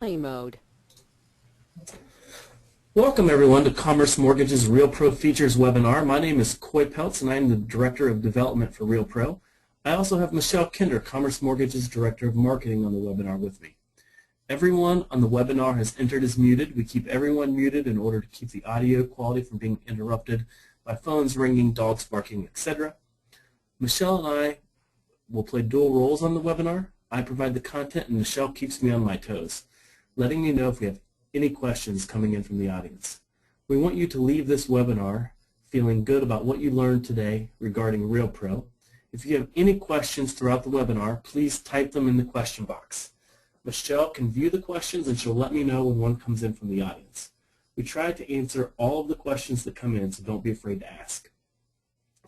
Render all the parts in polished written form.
Play mode. Welcome everyone to Commerce Mortgage's REALPro Features webinar. My name is Coy Peltz and I am the Director of Development for REALPro. I also have Michelle Kinder, Commerce Mortgage's Director of Marketing on the webinar with me. Everyone on the webinar has entered as muted. We keep everyone muted in order to keep the audio quality from being interrupted by phones ringing, dogs barking, etc. Michelle and I will play dual roles on the webinar. I provide the content and Michelle keeps me on my toes, letting me know if we have any questions coming in from the audience. We want you to leave this webinar feeling good about what you learned today regarding REALPro. If you have any questions throughout the webinar, please type them in the question box. Michelle can view the questions and she'll let me know when one comes in from the audience. We try to answer all of the questions that come in, so don't be afraid to ask.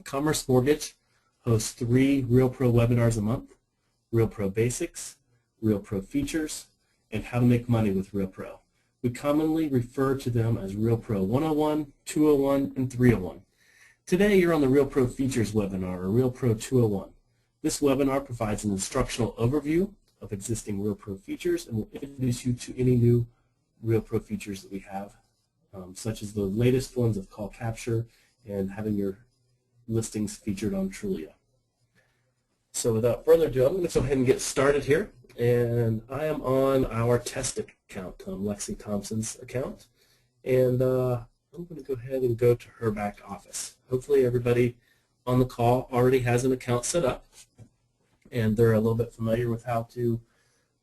Commerce Mortgage hosts 3 REALPro webinars a month: REALPro Basics, REALPro Features, and How to Make Money with REALPro. We commonly refer to them as REALPro 101, 201, and 301. Today you're on the REALPro Features webinar, or REALPro 201. This webinar provides an instructional overview of existing REALPro features and will introduce you to any new REALPro features that we have, such as the latest ones of call capture and having your listings featured on Trulia. So without further ado, I'm going to go ahead and get started here. And I am on our test account, Lexi Thompson's account, and I'm going to go ahead and go to her back office. Hopefully everybody on the call already has an account set up, and they're a little bit familiar with how to,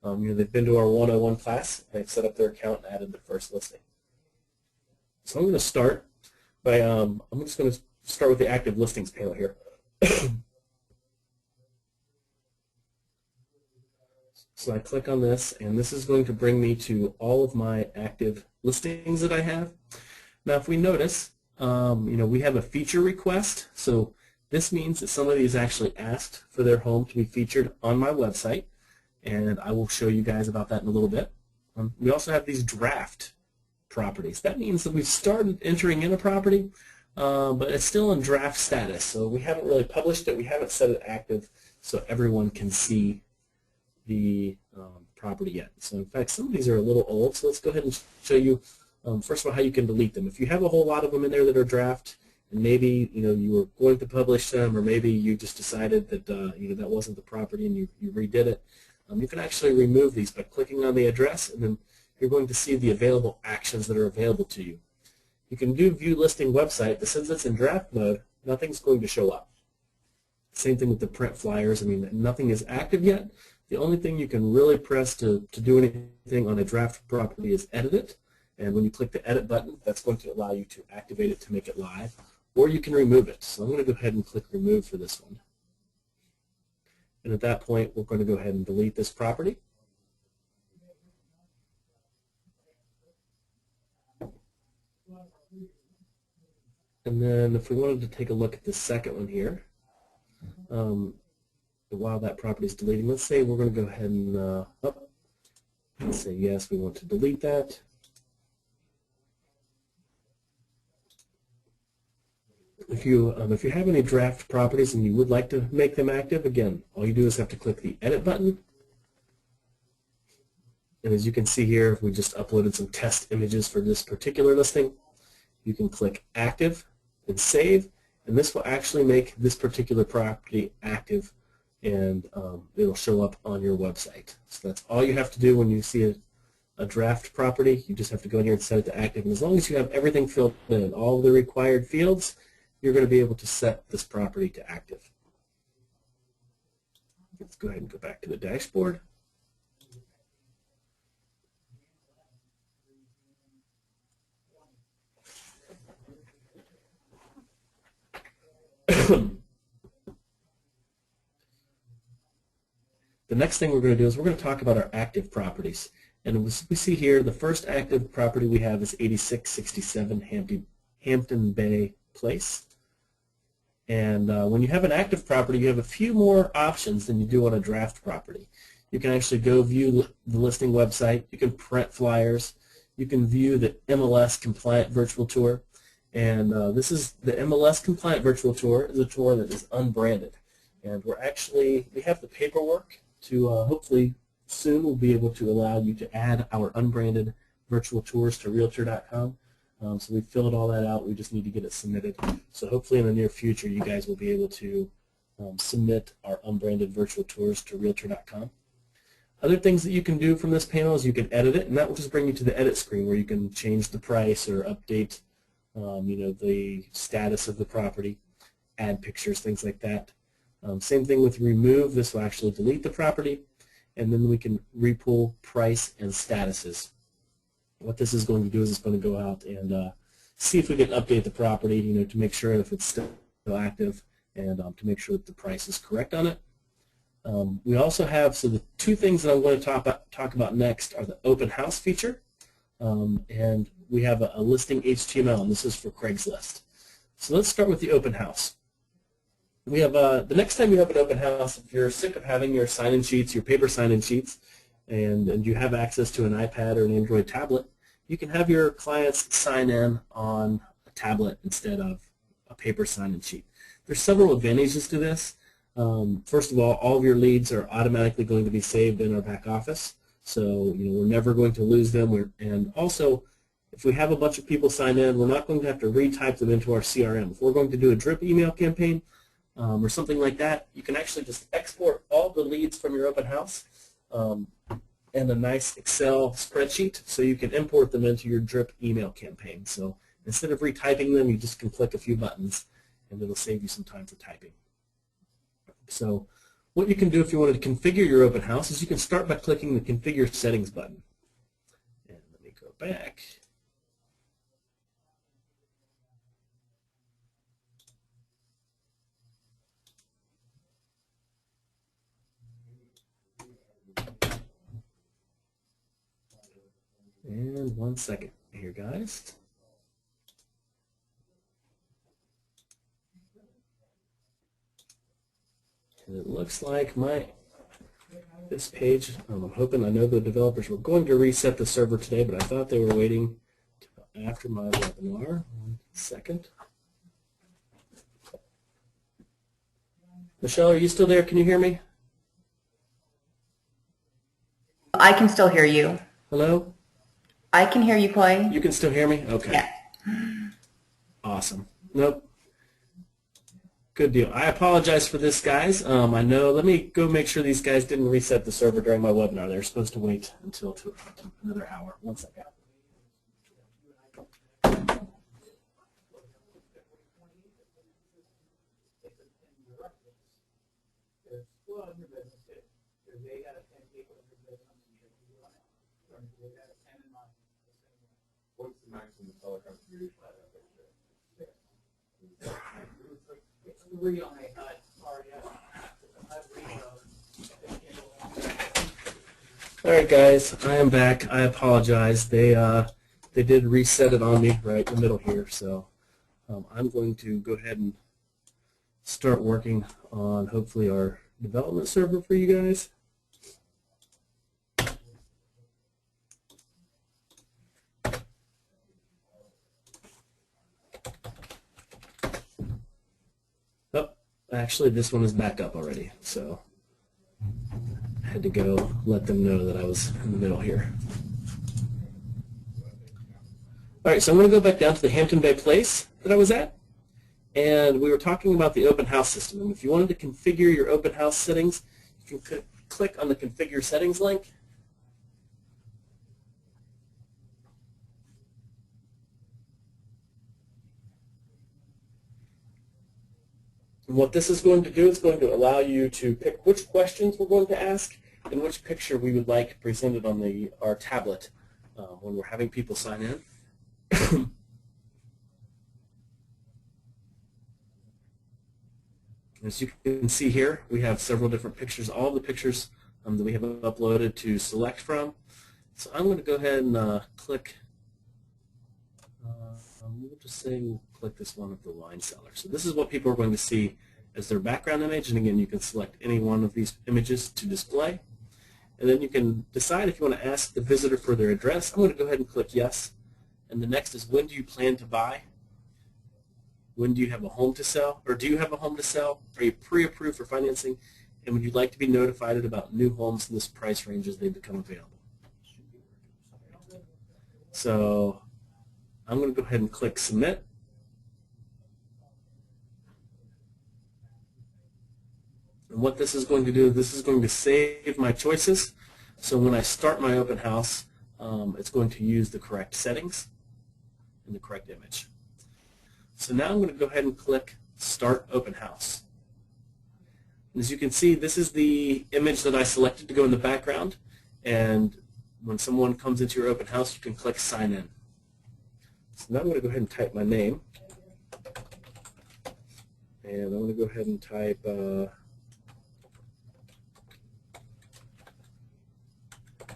they've been to our 101 class, they've set up their account and added their first listing. So I'm going to start by, I'm just going to start with the active listings panel here. So I click on this, and this is going to bring me to all of my active listings that I have. Now, if we notice, we have a feature request. So this means that somebody has actually asked for their home to be featured on my website, and I will show you guys about that in a little bit. We also have these draft properties. That means that we've started entering in a property, but it's still in draft status. So we haven't really published it. We haven't set it active so everyone can see the property yet. So in fact, some of these are a little old, so let's go ahead and show you first of all how you can delete them. If you have a whole lot of them in there that are draft, and maybe you were going to publish them, or maybe you just decided that that wasn't the property and you redid it, you can actually remove these by clicking on the address, and then you're going to see the available actions that are available to you. You can do view listing website, but since it's in draft mode, nothing's going to show up. Same thing with the print flyers. I mean, nothing is active yet. The only thing you can really press to do anything on a draft property is edit it, and when you click the edit button, that's going to allow you to activate it to make it live, or you can remove it. So I'm going to go ahead and click remove for this one. And at that point, we're going to go ahead and delete this property. And then if we wanted to take a look at the second one here, while that property is deleting, let's say we're going to go ahead and say yes, we want to delete that. If you have any draft properties and you would like to make them active, again, all you do is have to click the edit button. And as you can see here, we just uploaded some test images for this particular listing. You can click active and save, and this will actually make this particular property active, and it'll show up on your website. So that's all you have to do when you see a draft property. You just have to go in here and set it to active, and as long as you have everything filled in, all the required fields, you're going to be able to set this property to active. Let's go ahead and go back to the dashboard. The next thing we're going to do is we're going to talk about our active properties. And we see here the first active property we have is 8667 Hampton Bay Place. And when you have an active property, you have a few more options than you do on a draft property. You can actually go view the listing website. You can print flyers. You can view the MLS compliant virtual tour. And this is the MLS compliant virtual tour is a tour that is unbranded. And we have the paperwork to hopefully soon we'll be able to allow you to add our unbranded virtual tours to Realtor.com. So we filled all that out. We just need to get it submitted. So hopefully in the near future you guys will be able to submit our unbranded virtual tours to Realtor.com. Other things that you can do from this panel is you can edit it, and that will just bring you to the edit screen where you can change the price or update the status of the property, add pictures, things like that. Same thing with remove. This will actually delete the property, and then we can repull price and statuses. What this is going to do is it's going to go out and see if we can update the property, to make sure if it's still active, and to make sure that the price is correct on it. We also have, so the two things that I'm going to talk about next are the open house feature, and we have a listing HTML, and this is for Craigslist. So let's start with the open house. We have the next time you have an open house, if you're sick of having your sign-in sheets, your paper sign-in sheets, and you have access to an iPad or an Android tablet, you can have your clients sign in on a tablet instead of a paper sign-in sheet. There's several advantages to this. First of all of your leads are automatically going to be saved in our back office, so we're never going to lose them. And also, if we have a bunch of people sign in, we're not going to have to retype them into our CRM. If we're going to do a drip email campaign or something like that, you can actually just export all the leads from your open house and a nice Excel spreadsheet, so you can import them into your drip email campaign. So instead of retyping them, you just can click a few buttons, and it'll save you some time for typing. So what you can do if you wanted to configure your open house is you can start by clicking the Configure Settings button. And let me go back. And 1 second here, guys. And it looks like this page, I'm hoping, I know the developers were going to reset the server today, but I thought they were waiting after my webinar. 1 second. Michelle, are you still there? Can you hear me? I can still hear you. Hello? I can hear you, Clay. You can still hear me? Okay. Yeah. Awesome. Nope. Good deal. I apologize for this, guys. I know. Let me go make sure these guys didn't reset the server during my webinar. They're supposed to wait until another hour. 1 second. What's the maximum color contribution? It's 3 on a All right, guys, I am back. I apologize. They did reset it on me right in the middle here, so I'm going to go ahead and start working on hopefully our development server for you guys. Oh, actually, this one is back up already, so I had to go let them know that I was in the middle here. All right, so I'm going to go back down to the Hampton Bay Place that I was at, and we were talking about the open house system. And if you wanted to configure your open house settings, you can click on the Configure Settings link. And what this is going to do is going to allow you to pick which questions we're going to ask and which picture we would like presented on our tablet when we're having people sign in. As you can see here, we have several different pictures, all the pictures that we have uploaded to select from. So I'm going to go ahead and click, we'll just say we'll click this one of the wine cellar. So this is what people are going to see as their background image, and again, you can select any one of these images to display. And then you can decide if you want to ask the visitor for their address. I'm going to go ahead and click yes. And the next is, when do you plan to buy? When do you have a home to sell? Or do you have a home to sell? Are you pre-approved for financing? and would you like to be notified about new homes in this price range as they become available? So I'm going to go ahead and click Submit. And what this is going to do, this is going to save my choices. So when I start my open house, it's going to use the correct settings and the correct image. So now I'm going to go ahead and click Start Open House. And as you can see, this is the image that I selected to go in the background. And when someone comes into your open house, you can click Sign In. So now I'm going to go ahead and type my name. And I'm going to go ahead and type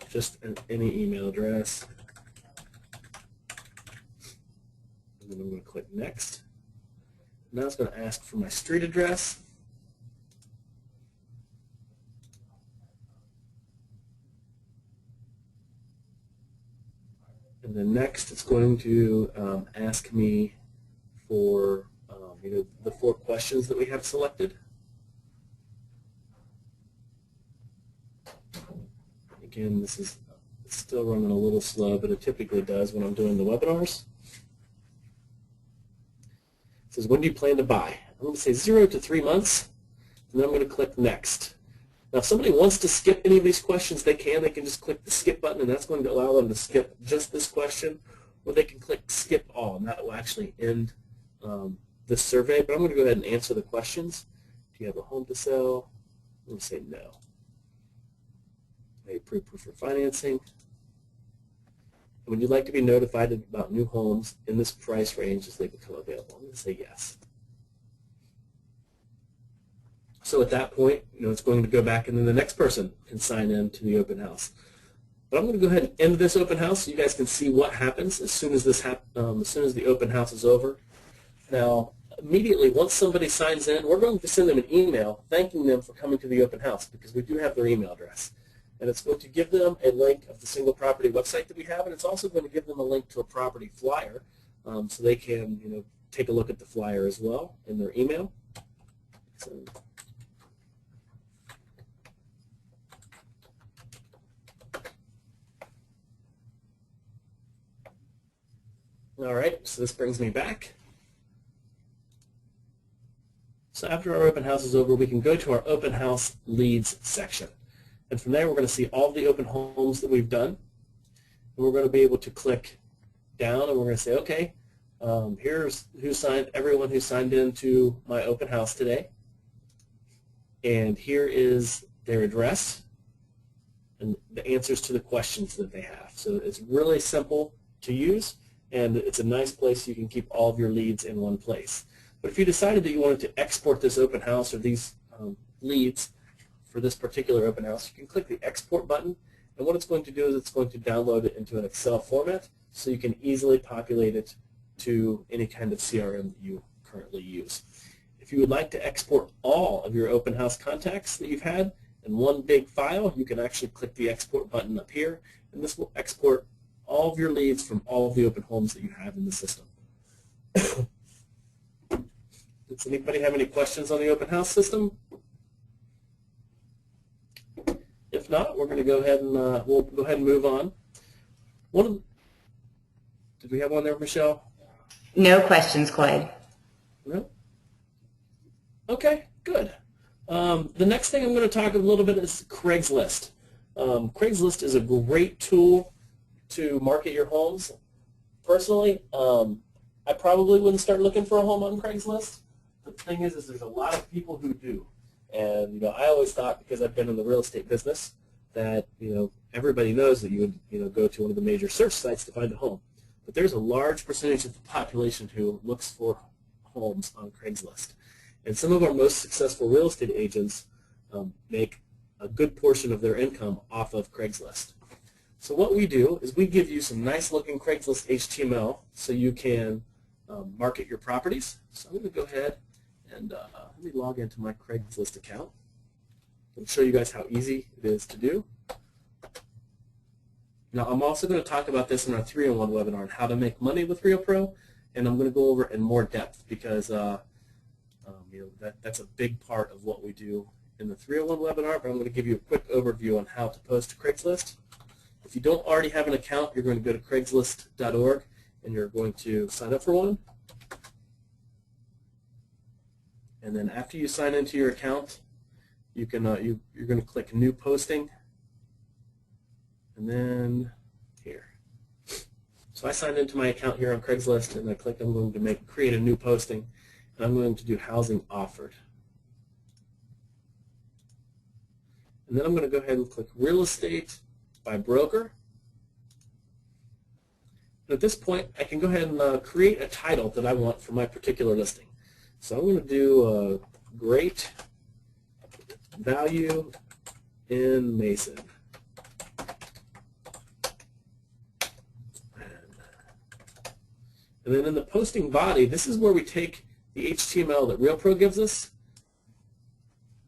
just any email address. And then I'm going to click Next. Now it's going to ask for my street address. And then next it's going to ask me for the 4 questions that we have selected. Again, this is still running a little slow, but it typically does when I'm doing the webinars. It says, when do you plan to buy? I'm going to say 0 to 3 months, and then I'm going to click Next. Now, if somebody wants to skip any of these questions, they can. They can just click the Skip button, and that's going to allow them to skip just this question, or they can click Skip All, and that will actually end this survey. But I'm going to go ahead and answer the questions. Do you have a home to sell? I'm going to say no. May approve proof of financing. And would you like to be notified about new homes in this price range as they become available? I'm going to say yes. So at that point, it's going to go back, and then the next person can sign in to the open house. But I'm going to go ahead and end this open house so you guys can see what happens as soon as the open house is over. Now, immediately once somebody signs in, we're going to send them an email thanking them for coming to the open house because we do have their email address. And it's going to give them a link of the single property website that we have, and it's also going to give them a link to a property flyer so they can take a look at the flyer as well in their email. So, all right, so this brings me back. So after our open house is over, we can go to our open house leads section. And from there, we're going to see all the open homes that we've done. And we're going to be able to click down, and we're going to say, okay, here's everyone who signed into my open house today. And here is their address and the answers to the questions that they have. So it's really simple to use, and it's a nice place you can keep all of your leads in one place. But if you decided that you wanted to export this open house or these leads for this particular open house, you can click the Export button, and what it's going to do is it's going to download it into an Excel format so you can easily populate it to any kind of CRM that you currently use. If you would like to export all of your open house contacts that you've had in one big file, you can actually click the Export button up here, and this will export all of your leads from all of the open homes that you have in the system. Does anybody have any questions on the open house system? If not, we're going to go ahead and we'll go ahead and move on. Did we have one there, Michelle? No questions, Clay. No? Okay, good. The next thing I'm going to talk a little bit is Craigslist. Craigslist is a great tool to market your homes. Personally, I probably wouldn't start looking for a home on Craigslist. The thing is there's a lot of people who do. And I always thought, because I've been in the real estate business, that everybody knows that you would go to one of the major search sites to find a home. But there's a large percentage of the population who looks for homes on Craigslist. And some of our most successful real estate agents make a good portion of their income off of Craigslist. So what we do is we give you some nice looking Craigslist HTML so you can market your properties. So I'm going to go ahead and let me log into my Craigslist account and show you guys how easy it is to do. Now I'm also going to talk about this in our 3-in-1 webinar on how to make money with REALPro, and I'm going to go over it in more depth because that's a big part of what we do in the 301 webinar, but I'm going to give you a quick overview on how to post to Craigslist. If you don't already have an account, you're going to go to Craigslist.org and you're going to sign up for one. And then after you sign into your account, you can you're going to click New Posting, and then here. So I signed into my account here on Craigslist, and I clicked I'm going to create a new posting, and I'm going to do housing offered. And then I'm going to go ahead and click Real Estate by Broker. And at this point, I can go ahead and create a title that I want for my particular listing. So I'm going to do Great Value in Mason. And then in the posting body, this is where we take the HTML that REALPro gives us.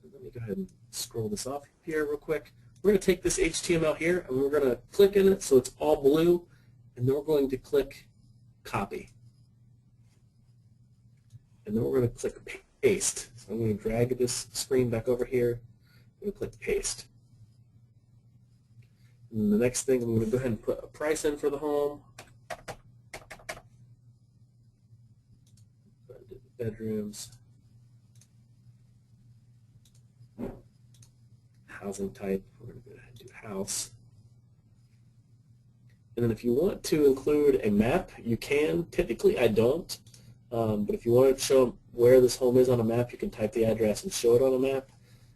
Let me go ahead and scroll this off here real quick. We're going to take this HTML here and we're going to click in it so it's all blue, and then we're going to click Copy. And then we're going to click Paste. So I'm going to drag this screen back over here. I'm going to click Paste. And the next thing, I'm going to go ahead and put a price in for the home. Bedrooms. Housing type, we're going to go ahead and do house. And then if you want to include a map, you can. Typically I don't. But if you want to show where this home is on a map, you can type the address and show it on a map.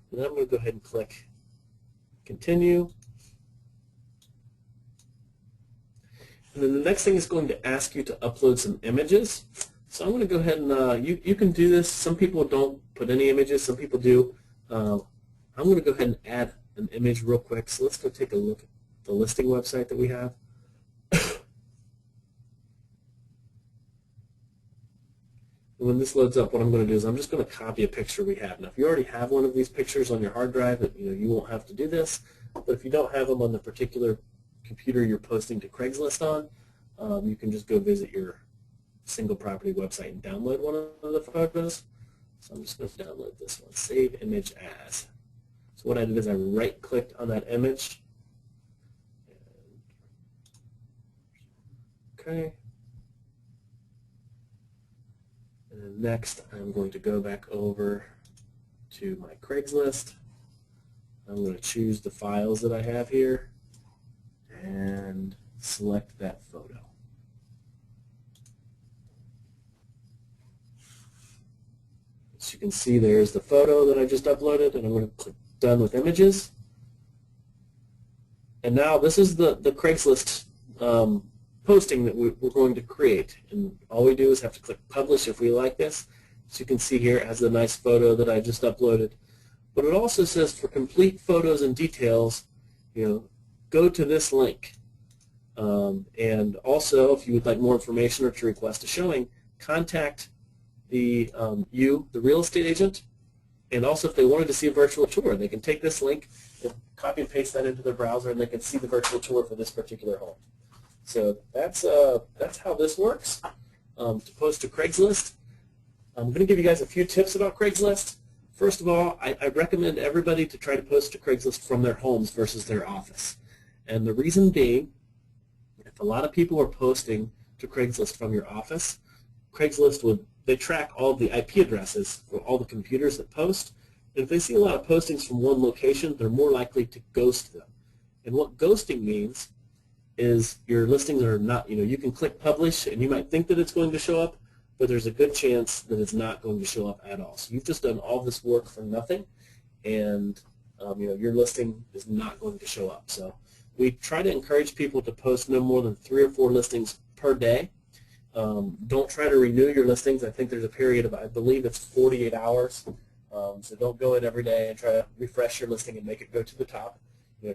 And then I'm going to go ahead and click Continue. And then the next thing is going to ask you to upload some images. So I'm going to go ahead and, you can do this. Some people don't put any images, some people do. I'm going to go ahead and add an image real quick. So let's go take a look at the listing website that we have. And when this loads up, what I'm going to do is I'm just going to copy a picture we have. Now, if you already have one of these pictures on your hard drive, you won't have to do this. But if you don't have them on the particular computer you're posting to Craigslist on, you can just go visit your single property website and download one of the photos. So I'm just going to download this one, Save Image As. So what I did is I right-clicked on that image. Okay. And then next, I'm going to go back over to my Craigslist. I'm going to choose the files that I have here and select that photo. As you can see, there's the photo that I just uploaded, and I'm going to click Done with Images. And now this is the Craigslist posting that we're going to create. And all we do is have to click Publish if we like this. As you can see here, it has the nice photo that I just uploaded. But it also says for complete photos and details, go to this link. And also, if you would like more information or to request a showing, contact the real estate agent. And also, if they wanted to see a virtual tour, they can take this link and copy and paste that into their browser, and they can see the virtual tour for this particular home. So that's how this works to post to Craigslist. I'm going to give you guys a few tips about Craigslist. First of all, I recommend everybody to try to post to Craigslist from their homes versus their office. And the reason being, if a lot of people are posting to Craigslist from your office, Craigslist they track all the IP addresses for all the computers that post. And if they see a lot of postings from one location, they're more likely to ghost them. And what ghosting means is your listings are not, you can click Publish and you might think that it's going to show up, but there's a good chance that it's not going to show up at all. So you've just done all this work for nothing, and your listing is not going to show up. So we try to encourage people to post no more than 3 or 4 listings per day. Don't try to renew your listings. I think there's a period of, I believe it's 48 hours. So don't go in every day and try to refresh your listing and make it go to the top.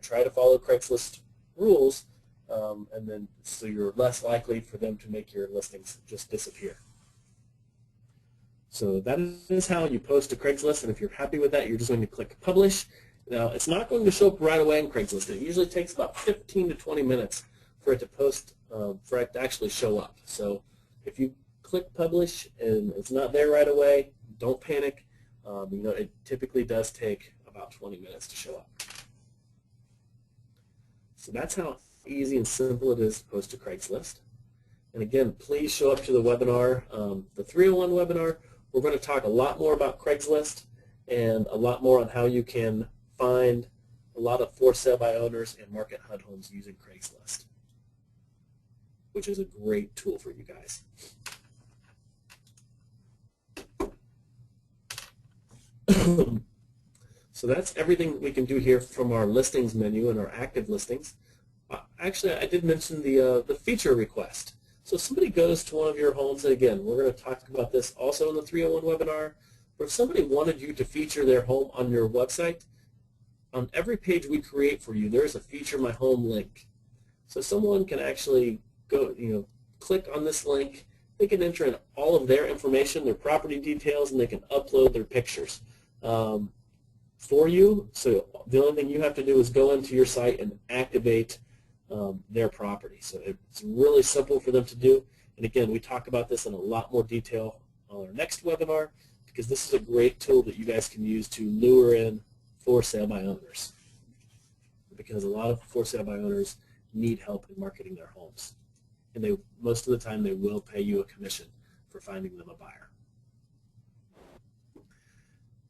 Try to follow Craigslist rules, and then so you're less likely for them to make your listings just disappear. So that is how you post to Craigslist, and if you're happy with that, you're just going to click Publish. Now, it's not going to show up right away in Craigslist. It usually takes about 15 to 20 minutes for it to post, for it to actually show up. So if you click Publish and it's not there right away, don't panic. It typically does take about 20 minutes to show up. So that's how easy and simple it is to post to Craigslist. And again, please show up to the webinar, the 301 webinar. We're going to talk a lot more about Craigslist and a lot more on how you can find a lot of for sale by owners and market HUD homes using Craigslist, which is a great tool for you guys. So that's everything we can do here from our listings menu and our active listings. Actually, I did mention the feature request. So if somebody goes to one of your homes, and again, we're going to talk about this also in the 301 webinar, but if somebody wanted you to feature their home on your website, on every page we create for you, there's a Feature My Home link. So someone can actually go, click on this link. They can enter in all of their information, their property details, and they can upload their pictures for you. So the only thing you have to do is go into your site and activate their property. So it's really simple for them to do. And again, we talk about this in a lot more detail on our next webinar, because this is a great tool that you guys can use to lure in for sale by owners, because a lot of for sale by owners need help in marketing their homes, and most of the time they will pay you a commission for finding them a buyer.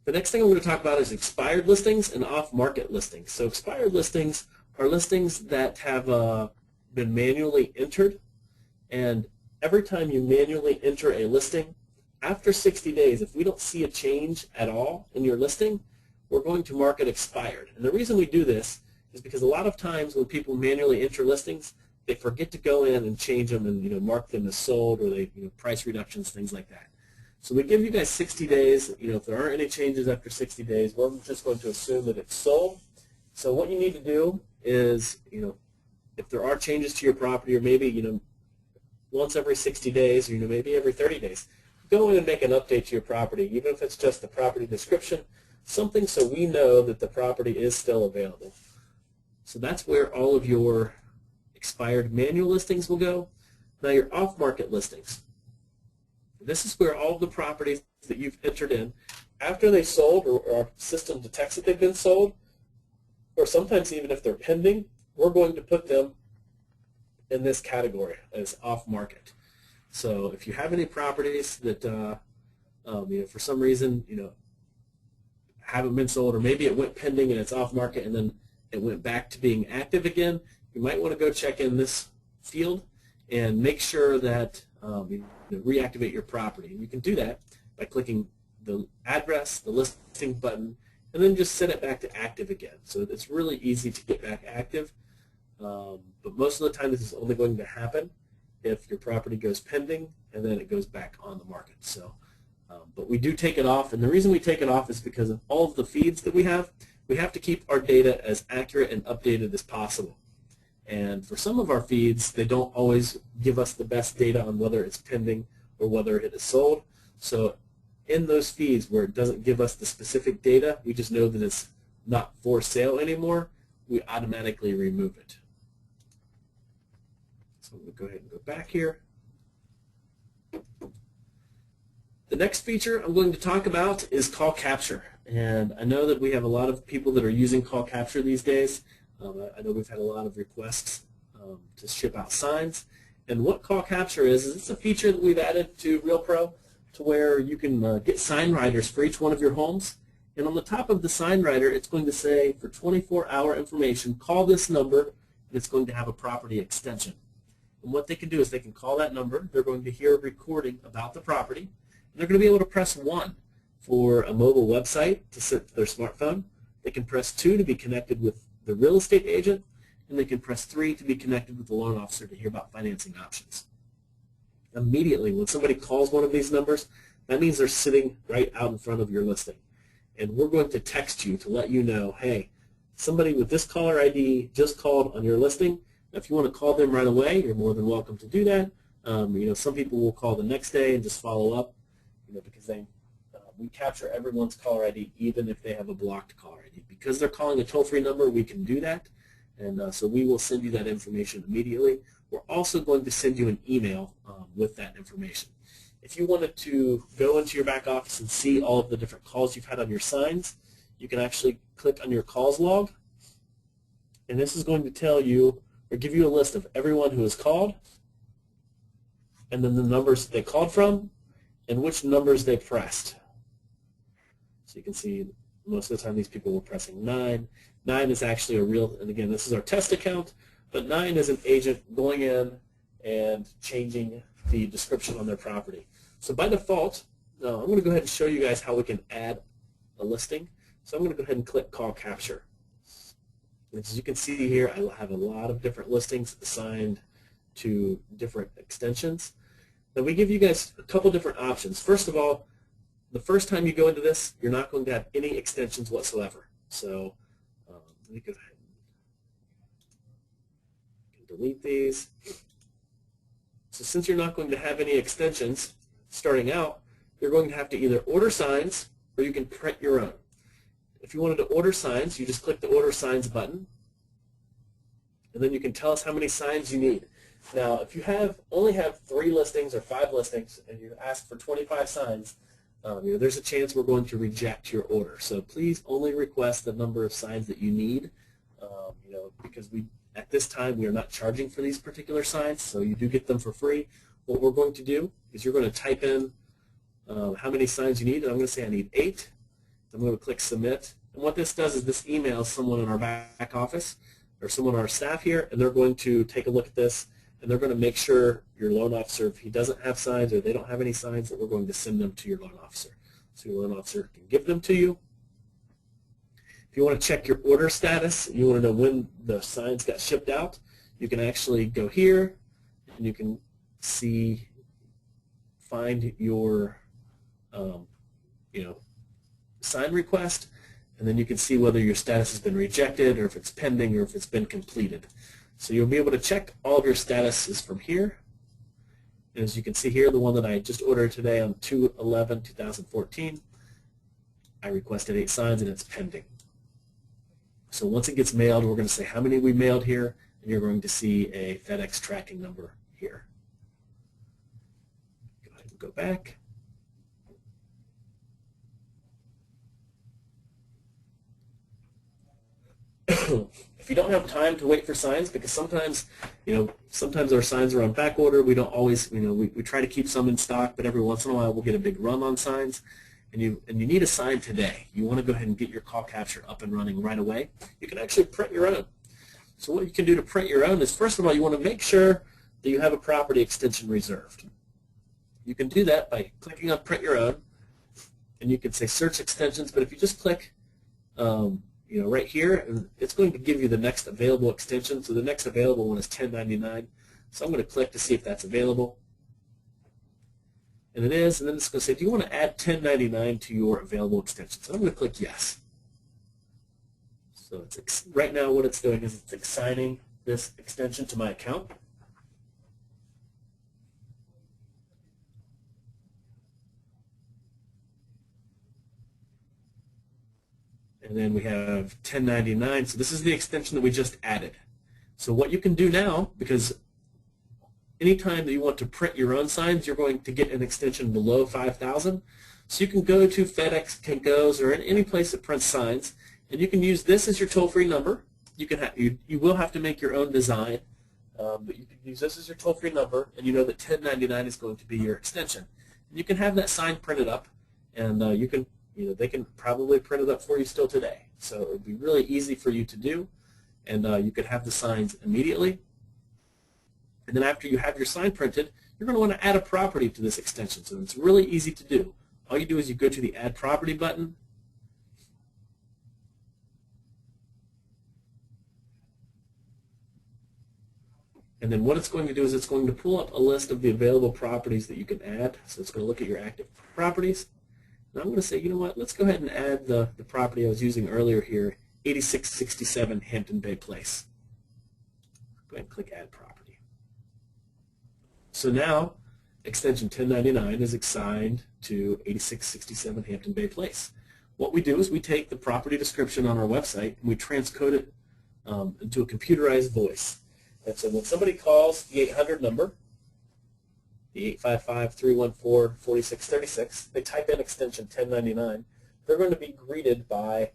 The next thing I'm going to talk about is expired listings and off-market listings. So expired listings are listings that have been manually entered, and every time you manually enter a listing, after 60 days, if we don't see a change at all in your listing, we're going to mark it expired. And the reason we do this is because a lot of times when people manually enter listings, they forget to go in and change them and mark them as sold, or they price reductions, things like that. So we give you guys 60 days. If there aren't any changes after 60 days, we're just going to assume that it's sold. So what you need to do is, if there are changes to your property, or maybe once every 60 days, or maybe every 30 days, go in and make an update to your property, even if it's just the property description, something so we know that the property is still available. So that's where all of your expired manual listings will go. Now your off-market listings. This is where all of the properties that you've entered in, after they sold, or our system detects that they've been sold, or sometimes even if they're pending, we're going to put them in this category as off-market. So if you have any properties that for some reason haven't been sold, or maybe it went pending and it's off-market and then it went back to being active again, you might want to go check in this field and make sure that you reactivate your property. And you can do that by clicking the address, the listing button, and then just set it back to active again. So it's really easy to get back active, but most of the time this is only going to happen if your property goes pending and then it goes back on the market. So, but we do take it off, and the reason we take it off is because of all of the feeds that we have to keep our data as accurate and updated as possible. And for some of our feeds, they don't always give us the best data on whether it's pending or whether it is sold. So in those feeds where it doesn't give us the specific data, we just know that it's not for sale anymore, we automatically remove it. So I'm going to go ahead and go back here. The next feature I'm going to talk about is call capture. And I know that we have a lot of people that are using call capture these days. I know we've had a lot of requests to ship out signs. And what call capture is it's a feature that we've added to REALPro to where you can get sign writers for each one of your homes. And on the top of the sign writer, it's going to say, for 24-hour information, call this number, and it's going to have a property extension. And what they can do is they can call that number. They're going to hear a recording about the property. And they're going to be able to press 1 for a mobile website to set to their smartphone. They can press 2 to be connected with the real estate agent, and they can press 3 to be connected with the loan officer to hear about financing options. Immediately, when somebody calls one of these numbers, that means they're sitting right out in front of your listing. And we're going to text you to let you know, hey, somebody with this caller ID just called on your listing. Now, if you want to call them right away, you're more than welcome to do that. Some people will call the next day and just follow up, because we capture everyone's caller ID even if they have a blocked caller ID. Because they're calling a toll-free number, we can do that. And so we will send you that information immediately. We're also going to send you an email with that information. If you wanted to go into your back office and see all of the different calls you've had on your signs, you can actually click on your calls log, and this is going to tell you or give you a list of everyone who has called, and then the numbers they called from, and which numbers they pressed. So you can see most of the time these people were pressing 9. 9 is actually a real, and again, this is our test account, but 9 is an agent going in and changing the description on their property. So by default, I'm going to go ahead and show you guys how we can add a listing. So I'm going to go ahead and click Call Capture. As you can see here, I have a lot of different listings assigned to different extensions. Now we give you guys a couple different options. First of all, the first time you go into this, you're not going to have any extensions whatsoever. So let me go ahead and delete these. So since you're not going to have any extensions starting out, you're going to have to either order signs or you can print your own. If you wanted to order signs, you just click the Order Signs button, and then you can tell us how many signs you need. Now, if you only have 3 listings or 5 listings, and you ask for 25 signs, there's a chance we're going to reject your order. So please only request the number of signs that you need, because at this time we are not charging for these particular signs, so you do get them for free. What we're going to do is you're going to type in how many signs you need, and I'm going to say I need 8. I'm going to click Submit, and what this does is this emails someone in our back office or someone on our staff here, and they're going to take a look at this, and they're going to make sure your loan officer, if he doesn't have signs or they don't have any signs, that we're going to send them to your loan officer. So your loan officer can give them to you. If you want to check your order status, you want to know when the signs got shipped out, you can actually go here, and you can find your sign request, and then you can see whether your status has been rejected or if it's pending or if it's been completed. So you'll be able to check all of your statuses from here. And as you can see here, the one that I just ordered today on 2/11/2014, I requested 8 signs and it's pending. So once it gets mailed, we're going to say how many we mailed here, and you're going to see a FedEx tracking number here. Go ahead and go back. If you don't have time to wait for signs, because sometimes our signs are on back order, we don't always, we try to keep some in stock, but every once in a while we'll get a big run on signs, and you need a sign today. You want to go ahead and get your call capture up and running right away. You can actually print your own. So what you can do to print your own is, first of all, you want to make sure that you have a property extension reserved. You can do that by clicking on Print Your Own, and you can say Search Extensions, but if you just click right here, it's going to give you the next available extension. So the next available one is 1099. So I'm going to click to see if that's available. And it is, and then it's going to say, do you want to add 1099 to your available extensions? So I'm going to click Yes. So right now what it's doing is it's assigning this extension to my account. And then we have 1099. So this is the extension that we just added. So what you can do now, because anytime that you want to print your own signs, you're going to get an extension below 5,000. So you can go to FedEx, Kinko's, or any place that prints signs, and you can use this as your toll-free number. You will have to make your own design, but you can use this as your toll-free number, and you know that 1099 is going to be your extension. And you can have that sign printed up, and they can probably print it up for you still today. So it would be really easy for you to do, and you could have the signs immediately. And then after you have your sign printed, you're going to want to add a property to this extension. So it's really easy to do. All you do is you go to the Add Property button, and then what it's going to do is it's going to pull up a list of the available properties that you can add. So it's going to look at your active properties. And I'm going to say, you know what, let's go ahead and add the property I was using earlier here, 8667 Hampton Bay Place. Go ahead and click Add Property. So now extension 1099 is assigned to 8667 Hampton Bay Place. What we do is we take the property description on our website and we transcode it into a computerized voice. And so when somebody calls the 800 number, the 855-314-4636, they type in extension 1099, they're going to be greeted by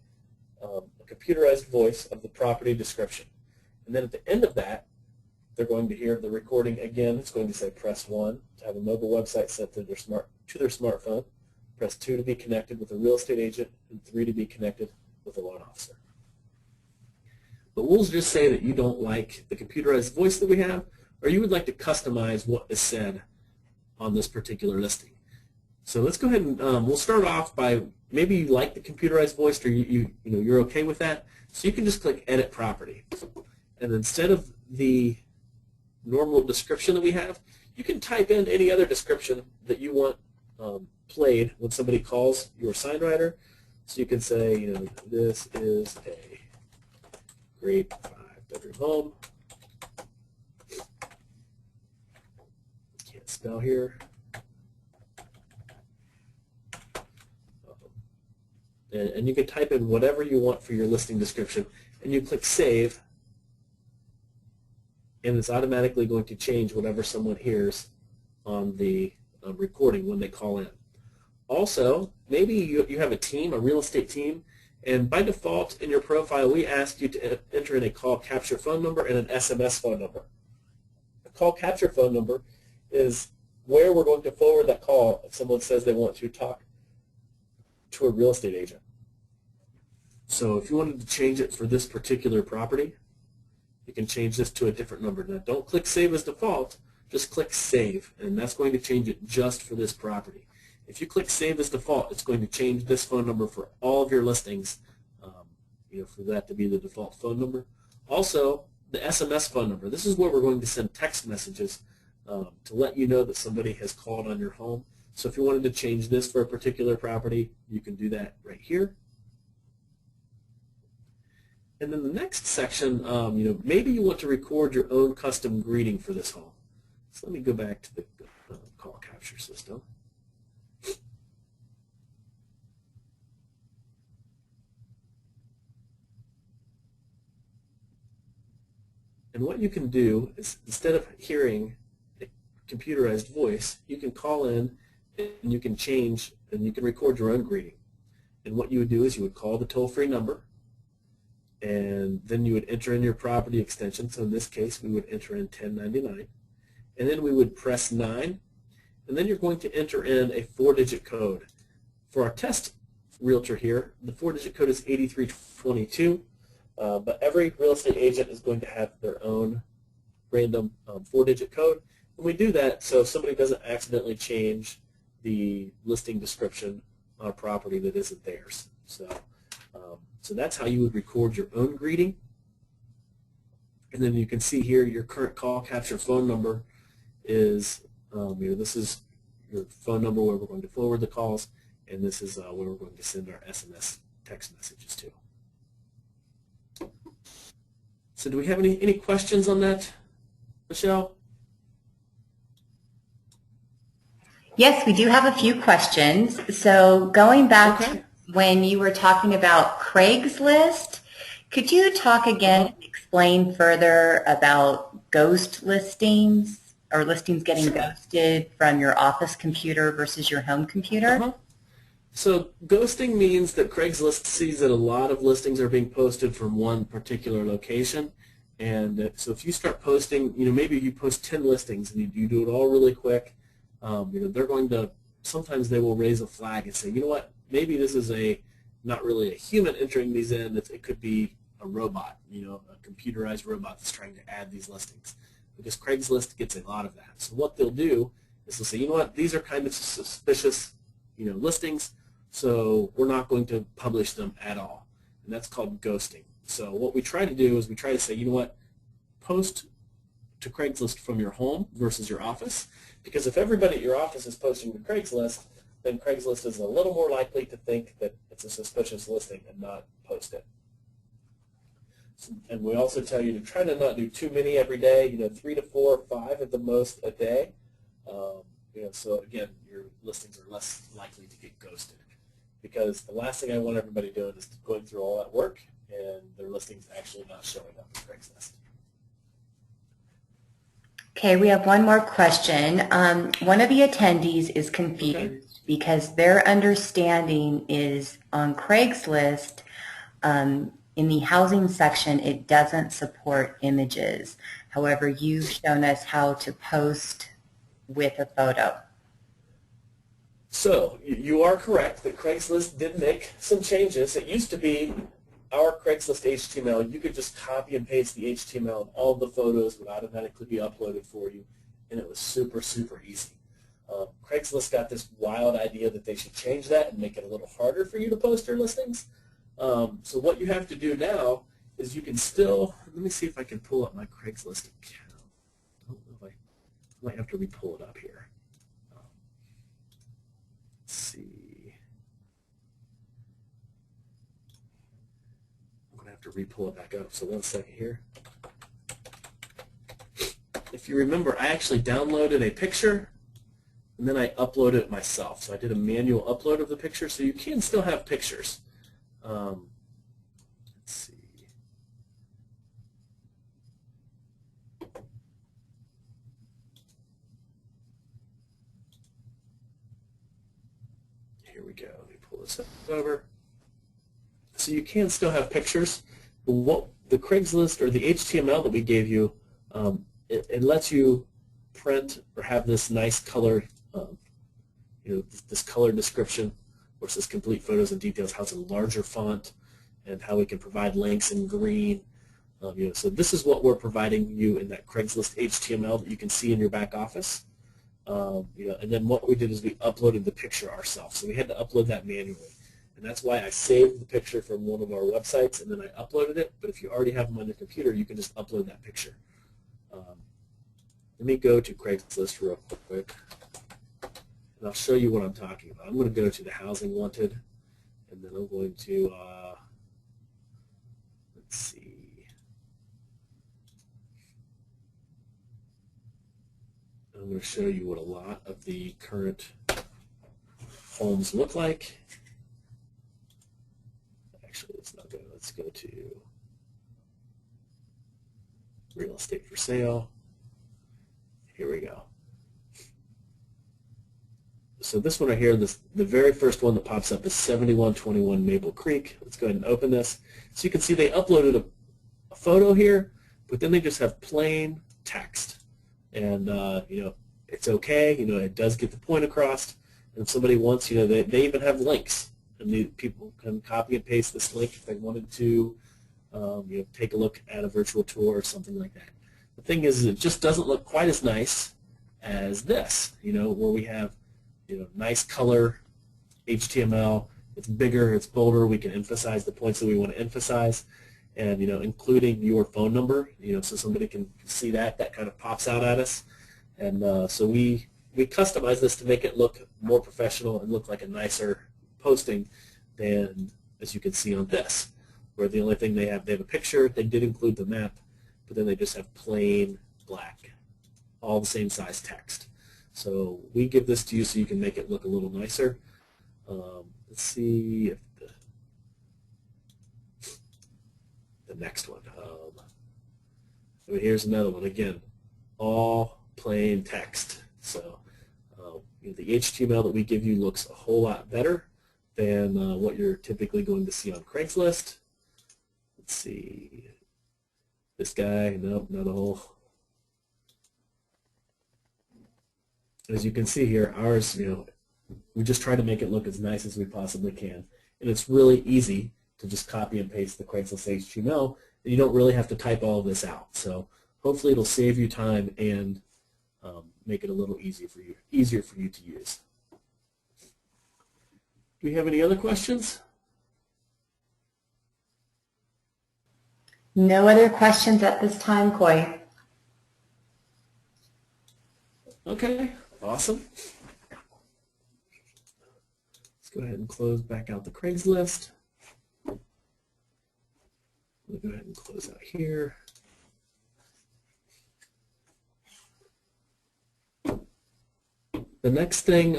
a computerized voice of the property description. And then at the end of that, they're going to hear the recording again. It's going to say press 1 to have a mobile website sent to their smartphone, press 2 to be connected with a real estate agent, and 3 to be connected with a loan officer. But we'll just say that you don't like the computerized voice that we have, or you would like to customize what is said on this particular listing. So let's go ahead and we'll start off by maybe you like the computerized voice, or you're okay with that. So you can just click Edit Property, and instead of the normal description that we have, you can type in any other description that you want played when somebody calls your sign writer. So you can say, this is a great 5-bedroom home. Can't spell here. And you can type in whatever you want for your listing description, and you click Save, and it's automatically going to change whatever someone hears on the recording when they call in. Also, maybe you have a team, a real estate team, and by default in your profile we ask you to enter in a call capture phone number and an SMS phone number. A call capture phone number is where we're going to forward that call if someone says they want to talk to a real estate agent. So if you wanted to change it for this particular property, you can change this to a different number. Now don't click Save as default, just click Save, and that's going to change it just for this property. If you click Save as default, it's going to change this phone number for all of your listings, for that to be the default phone number. Also, the SMS phone number. This is where we're going to send text messages to let you know that somebody has called on your home. So if you wanted to change this for a particular property, you can do that right here. And then the next section, maybe you want to record your own custom greeting for this home. So let me go back to the call capture system. And what you can do is, instead of hearing a computerized voice, you can call in and you can change and you can record your own greeting. And what you would do is you would call the toll-free number, and then you would enter in your property extension. So in this case, we would enter in 1099, and then we would press 9, and then you're going to enter in a 4-digit code. For our test realtor here, the 4-digit code is 8322, but every real estate agent is going to have their own random 4-digit code. And we do that so somebody doesn't accidentally change the listing description on a property that isn't theirs. So that's how you would record your own greeting. And then you can see here your current call capture phone number is, this is your phone number where we're going to forward the calls, and this is where we're going to send our SMS text messages to. So do we have any questions on that, Michelle? Yes, we do have a few questions. So going back Okay. to when you were talking about Craigslist, could you talk again, explain further about ghost listings or listings getting ghosted from your office computer versus your home computer? So ghosting means that Craigslist sees that a lot of listings are being posted from one particular location. And so if you start posting, maybe you post 10 listings and you do it all really quick, they're going to, sometimes they will raise a flag and say, you know what, maybe this is not really a human entering these in, it could be a robot, a computerized robot that's trying to add these listings. Because Craigslist gets a lot of that. So what they'll do is they'll say, you know what, these are kind of suspicious, listings, so we're not going to publish them at all. And that's called ghosting. So what we try to do is we try to say, you know what, post to Craigslist from your home versus your office, because if everybody at your office is posting to Craigslist, then Craigslist is a little more likely to think that it's a suspicious listing and not post it. And we also tell you to try to not do too many every day, 3 to 4 or 5 at the most a day. So again, your listings are less likely to get ghosted, because the last thing I want everybody doing is going through all that work and their listings actually not showing up on Craigslist. Okay, we have one more question. One of the attendees is confused because their understanding is on Craigslist, In the housing section, it doesn't support images. However, you've shown us how to post with a photo. So you are correct that Craigslist did make some changes. It used to be our Craigslist HTML, you could just copy and paste the HTML and all the photos would automatically be uploaded for you, and it was super, super easy. Craigslist got this wild idea that they should change that and make it a little harder for you to post your listings. So what you have to do now is you can still, let me see if I can pull up my Craigslist account. I don't know if I might have to re-pull it up here. Let's see. I'm going to have to re-pull it back up, so 1 second here. If you remember, I actually downloaded a picture and then I uploaded it myself. So I did a manual upload of the picture, so you can still have pictures. Let's see. Here we go. Let me pull this over. So you can still have pictures. But what the Craigslist or the HTML that we gave you, it lets you print or have this nice color, this color description, which says complete photos and details, how it's a larger font, and how we can provide links in green. So this is what we're providing you in that Craigslist HTML that you can see in your back office. And then what we did is we uploaded the picture ourselves. So we had to upload that manually. And that's why I saved the picture from one of our websites and then I uploaded it. But if you already have them on your computer, you can just upload that picture. Let me go to Craigslist real quick. And I'll show you what I'm talking about. I'm going to go to the housing wanted, and then I'm going to, let's see. I'm going to show you what a lot of the current homes look like. Actually, let's not go. Let's go to real estate for sale. Here we go. So this one right here, the very first one that pops up is 7121 Maple Creek. Let's go ahead and open this. So you can see they uploaded a photo here, but then they just have plain text. And, it's okay. It does get the point across. And if somebody wants, they even have links. And people can copy and paste this link if they wanted to, take a look at a virtual tour or something like that. The thing is, it just doesn't look quite as nice as this, where we have nice color HTML. It's bigger, it's bolder. We can emphasize the points that we want to emphasize, and including your phone number, so somebody can see that kind of pops out at us. And so we customize this to make it look more professional and look like a nicer posting than as you can see on this, where the only thing they have a picture. They did include the map, but then they just have plain black, all the same size text. So we give this to you so you can make it look a little nicer. Let's see if the next one. Here's another one. Again, all plain text. So the HTML that we give you looks a whole lot better than what you're typically going to see on Craigslist. Let's see. This guy, nope, not a whole. As you can see here, ours, we just try to make it look as nice as we possibly can. And it's really easy to just copy and paste the Craigslist HTML, and you don't really have to type all of this out. So hopefully it'll save you time and make it a little easier for you to use. Do we have any other questions? No other questions at this time, Coy. Okay, awesome. Let's go ahead and close back out the Craigslist. We'll go ahead and close out here. The next thing,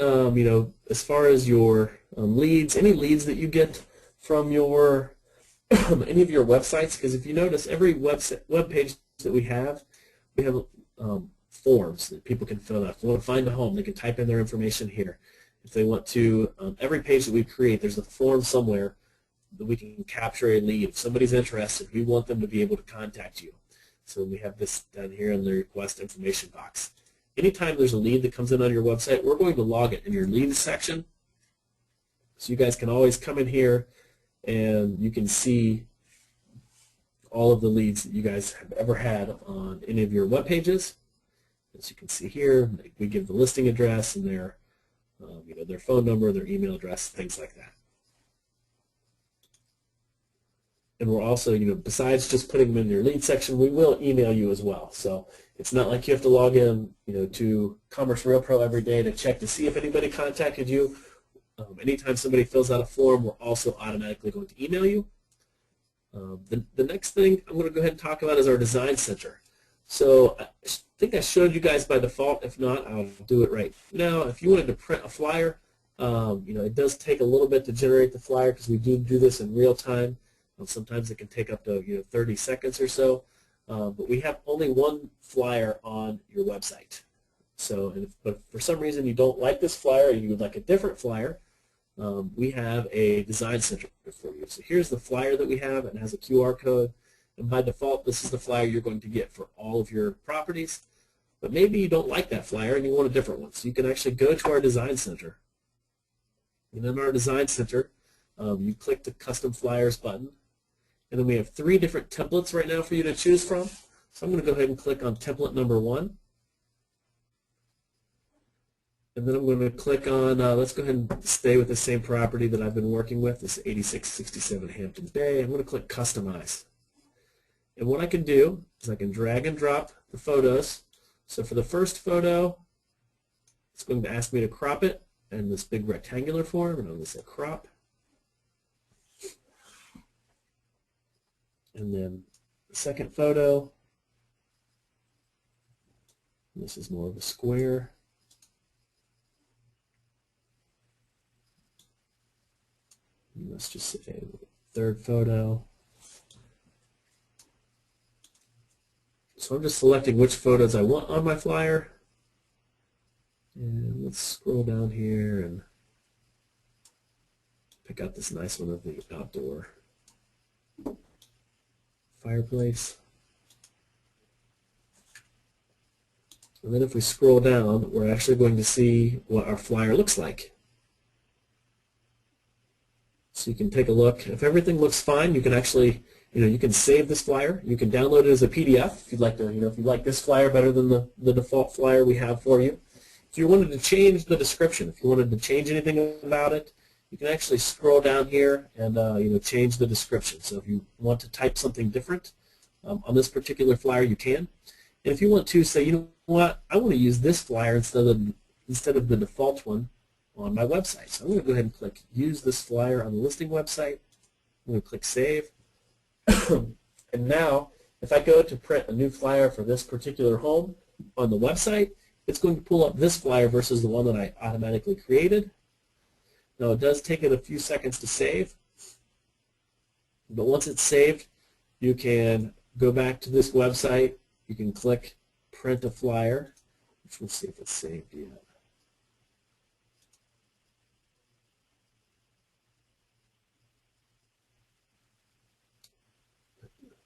as far as your leads, any leads that you get from your any of your websites, because if you notice, every web page that we have forms that people can fill out. If they want to find a home, they can type in their information here. If they want to, every page that we create, there's a form somewhere that we can capture a lead. If somebody's interested, we want them to be able to contact you. So we have this down here in the request information box. Anytime there's a lead that comes in on your website, we're going to log it in your leads section. So you guys can always come in here and you can see all of the leads that you guys have ever had on any of your web pages. As you can see here, we give the listing address and their, their phone number, their email address, things like that. And we're also, besides just putting them in your lead section, we will email you as well. So it's not like you have to log in, to Commerce REALPro every day to check to see if anybody contacted you. Anytime somebody fills out a form, we're also automatically going to email you. The next thing I'm going to go ahead and talk about is our design center. So I think I showed you guys by default. If not, I'll do it right now. If you wanted to print a flyer, it does take a little bit to generate the flyer because we do this in real time. Sometimes it can take up to 30 seconds or so, but we have only one flyer on your website. So, but if for some reason you don't like this flyer, or you would like a different flyer, we have a design center for you. So here's the flyer that we have. It has a QR code, and by default, this is the flyer you're going to get for all of your properties. But maybe you don't like that flyer and you want a different one. So you can actually go to our design center, and in our design center, you click the Custom Flyers button. And then we have 3 different templates right now for you to choose from. So I'm going to go ahead and click on template number 1. And then I'm going to click on, let's go ahead and stay with the same property that I've been working with, this 8667 Hampton Bay. I'm going to click Customize. And what I can do is I can drag and drop the photos. So for the first photo, it's going to ask me to crop it in this big rectangular form, and I'm going to say crop. And then the second photo, this is more of a square. And let's just say third photo. So I'm just selecting which photos I want on my flyer. And let's scroll down here and pick out this nice one of the outdoor fireplace. And then if we scroll down, we're actually going to see what our flyer looks like. So you can take a look. If everything looks fine, you can actually, you can save this flyer. You can download it as a PDF if you'd like to, if you like this flyer better than the default flyer we have for you. If you wanted to change the description, if you wanted to change anything about it, you can actually scroll down here and change the description. So if you want to type something different on this particular flyer, you can. And if you want to say, you know what, I want to use this flyer instead of the default one on my website. So I'm going to go ahead and click Use this flyer on the listing website. I'm going to click Save. And now, if I go to print a new flyer for this particular home on the website, it's going to pull up this flyer versus the one that I automatically created. Now, it does take it a few seconds to save, but once it's saved, you can go back to this website. You can click Print a Flyer, which we'll see if it's saved yet.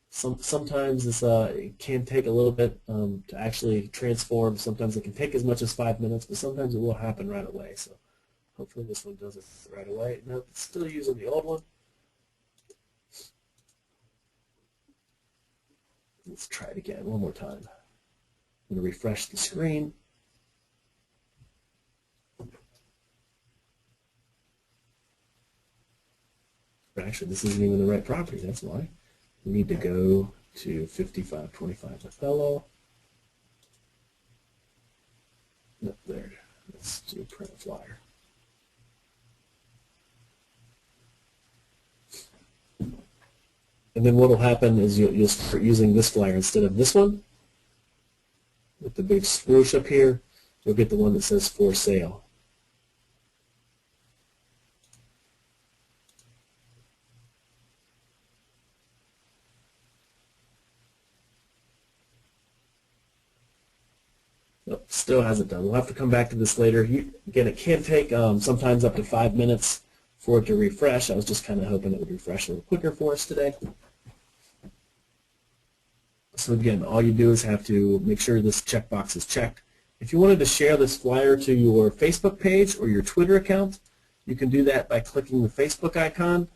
Sometimes this it can take a little bit to actually transform. Sometimes it can take as much as 5 minutes, but sometimes it will happen right away. So hopefully this one does it right away. No, it's still using the old one. Let's try it again one more time. I'm going to refresh the screen. Actually, this isn't even the right property. That's why. We need to go to 5525 Othello. No, there. Let's do print a flyer. And then what will happen is you'll start using this flyer instead of this one. With the big swoosh up here, you'll get the one that says for sale. Nope, still hasn't done. We'll have to come back to this later. Again, it can take sometimes up to 5 minutes for it to refresh. I was just kind of hoping it would refresh a little quicker for us today. So again, all you do is have to make sure this checkbox is checked. If you wanted to share this flyer to your Facebook page or your Twitter account, you can do that by clicking the Facebook icon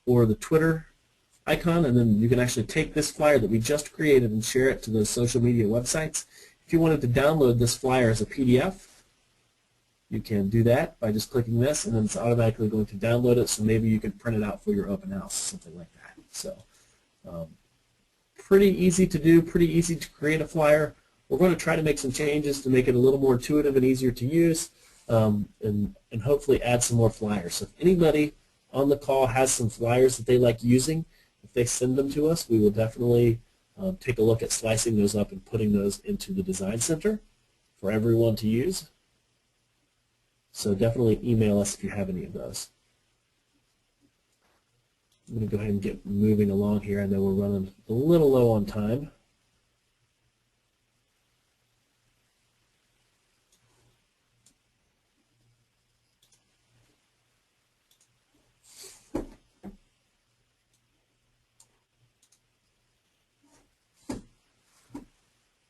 or the Twitter icon, and then you can actually take this flyer that we just created and share it to those social media websites. If you wanted to download this flyer as a PDF, you can do that by just clicking this, and then it's automatically going to download it, so maybe you could print it out for your open house, something like that. So pretty easy to do, pretty easy to create a flyer. We're going to try to make some changes to make it a little more intuitive and easier to use, and hopefully add some more flyers. So if anybody on the call has some flyers that they like using, if they send them to us, we will definitely take a look at slicing those up and putting those into the Design Center for everyone to use. So definitely email us if you have any of those. I'm going to go ahead and get moving along here. I know we're running a little low on time.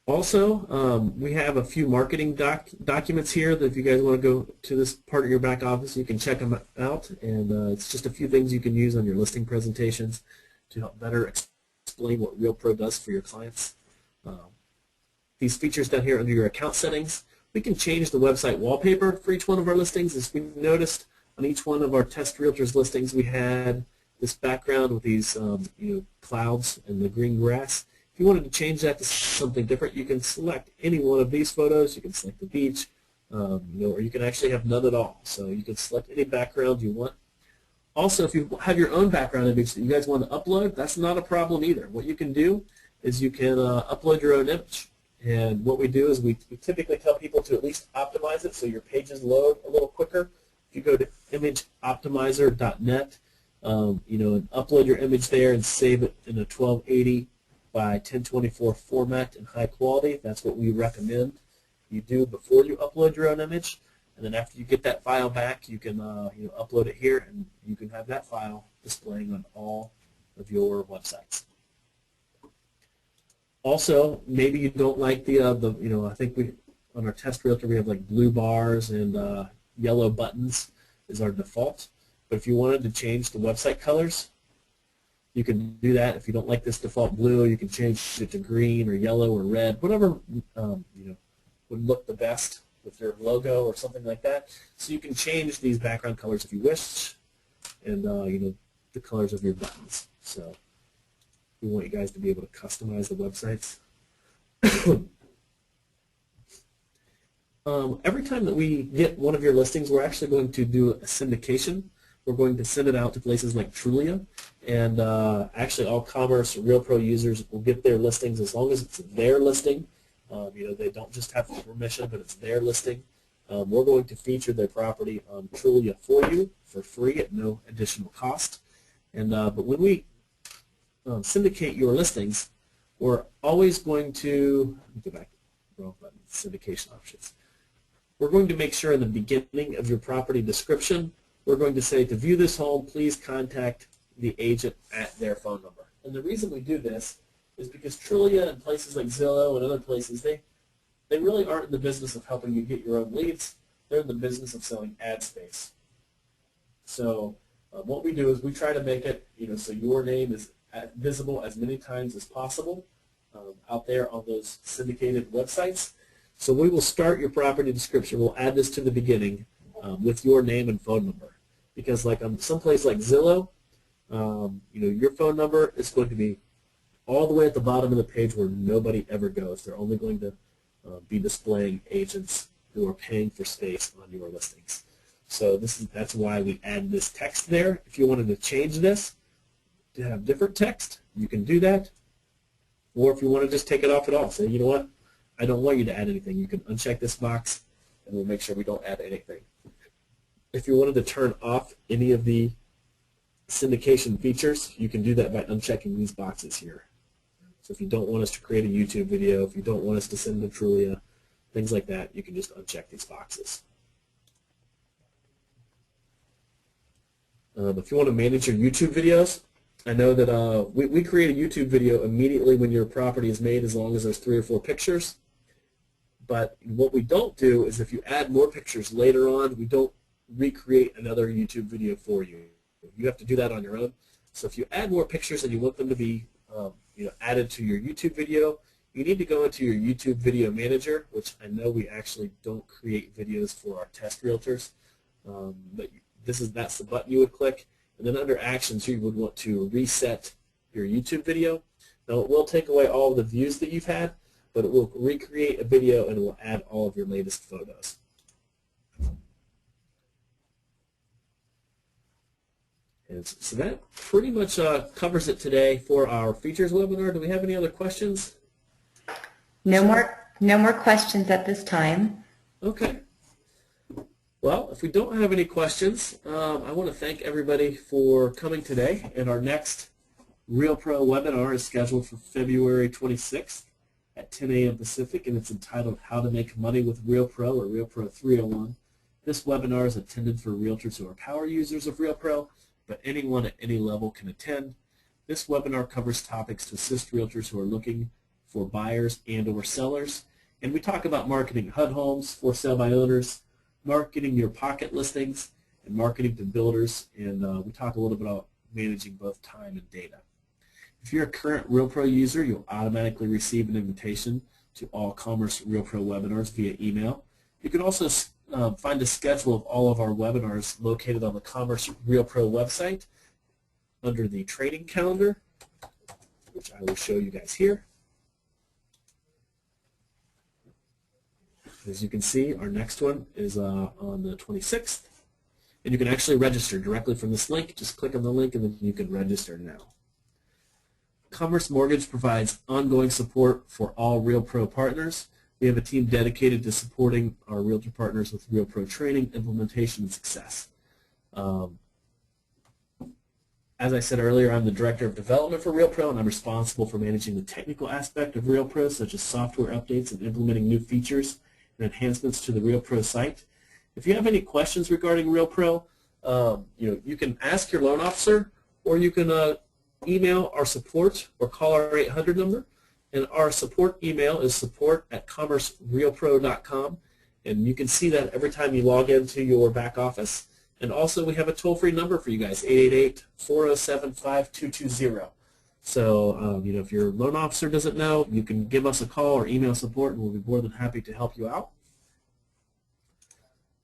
Also, we have a few marketing documents here that if you guys want to go to this part of your back office, you can check them out. And it's just a few things you can use on your listing presentations to help better explain what RealPro does for your clients. These features down here under your account settings, we can change the website wallpaper for each one of our listings. As we noticed on each one of our test realtors listings, we had this background with these clouds and the green grass. If you wanted to change that to something different, you can select any one of these photos. You can select the beach, or you can actually have none at all. So you can select any background you want. Also, if you have your own background image that you guys want to upload, that's not a problem either. What you can do is you can upload your own image. And what we do is we typically tell people to at least optimize it so your pages load a little quicker. If you go to imageoptimizer.net, and upload your image there and save it in a 1280 by 1024 format in high quality. That's what we recommend you do before you upload your own image. And then after you get that file back, you can upload it here, and you can have that file displaying on all of your websites. Also, maybe you don't like I think we on our test realtor we have like blue bars and yellow buttons is our default. But if you wanted to change the website colors, you can do that. If you don't like this default blue, you can change it to green or yellow or red, whatever would look the best with your logo or something like that. So you can change these background colors if you wish, and the colors of your buttons. So we want you guys to be able to customize the websites. Every time that we get one of your listings, we're actually going to do a syndication. We're going to send it out to places like Trulia, and actually all Commerce RealPro users will get their listings as long as it's their listing. They don't just have permission, but it's their listing. We're going to feature their property on Trulia for you for free at no additional cost. And but when we syndicate your listings, we're always going to go back. Wrong button. Syndication options. We're going to make sure in the beginning of your property description, we're going to say, to view this home, please contact the agent at their phone number. And the reason we do this is because Trulia and places like Zillow and other places, they really aren't in the business of helping you get your own leads. They're in the business of selling ad space. So what we do is we try to make it, so your name is visible as many times as possible out there on those syndicated websites. So we will start your property description. We'll add this to the beginning with your name and phone number. Because like on some place like Zillow, your phone number is going to be all the way at the bottom of the page where nobody ever goes. They're only going to be displaying agents who are paying for space on your listings. So that's why we add this text there. If you wanted to change this to have different text, you can do that. Or if you want to just take it off at all, say, you know what, I don't want you to add anything. You can uncheck this box, and we'll make sure we don't add anything. If you wanted to turn off any of the syndication features, you can do that by unchecking these boxes here. So if you don't want us to create a YouTube video, if you don't want us to send to Trulia, things like that, you can just uncheck these boxes. If you want to manage your YouTube videos, I know that we create a YouTube video immediately when your property is made, as long as there's 3 or 4 pictures. But what we don't do is, if you add more pictures later on, we don't recreate another YouTube video for you. You have to do that on your own. So if you add more pictures and you want them to be added to your YouTube video, you need to go into your YouTube video manager, which I know we actually don't create videos for our test realtors. But that's the button you would click. And then under Actions, you would want to reset your YouTube video. Now, it will take away all of the views that you've had, but it will recreate a video and it will add all of your latest photos. And so that pretty much covers it today for our features webinar. Do we have any other questions? No more questions at this time. Okay. Well, if we don't have any questions, I want to thank everybody for coming today. And our next REALPro webinar is scheduled for February 26th at 10 a.m. Pacific, and it's entitled How to Make Money with REALPro, or REALPro 301. This webinar is intended for realtors who are power users of REALPro, but anyone at any level can attend. This webinar covers topics to assist realtors who are looking for buyers and or sellers. And we talk about marketing HUD homes, for sale by owners, marketing your pocket listings, and marketing to builders. And we talk a little bit about managing both time and data. If you're a current REALPro user, you'll automatically receive an invitation to all Commerce REALPro webinars via email. You can also find a schedule of all of our webinars located on the Commerce REALPro website under the training calendar, which I will show you guys here. As you can see, our next one is on the 26th, and you can actually register directly from this link. Just click on the link and then you can register now. Commerce Mortgage provides ongoing support for all REALPro partners. We have a team dedicated to supporting our realtor partners with REALPro training, implementation, and success. As I said earlier, I'm the Director of Development for REALPro, and I'm responsible for managing the technical aspect of REALPro, such as software updates and implementing new features and enhancements to the REALPro site. If you have any questions regarding REALPro, you can ask your loan officer, or you can email our support or call our 800 number. And our support email is support@commercerealpro.com, and you can see that every time you log into your back office. And also, we have a toll-free number for you guys, 888-407-5220. So, if your loan officer doesn't know, you can give us a call or email support, and we'll be more than happy to help you out.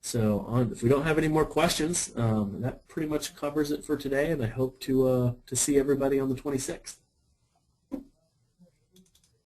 So, if we don't have any more questions, that pretty much covers it for today, and I hope to see everybody on the 26th.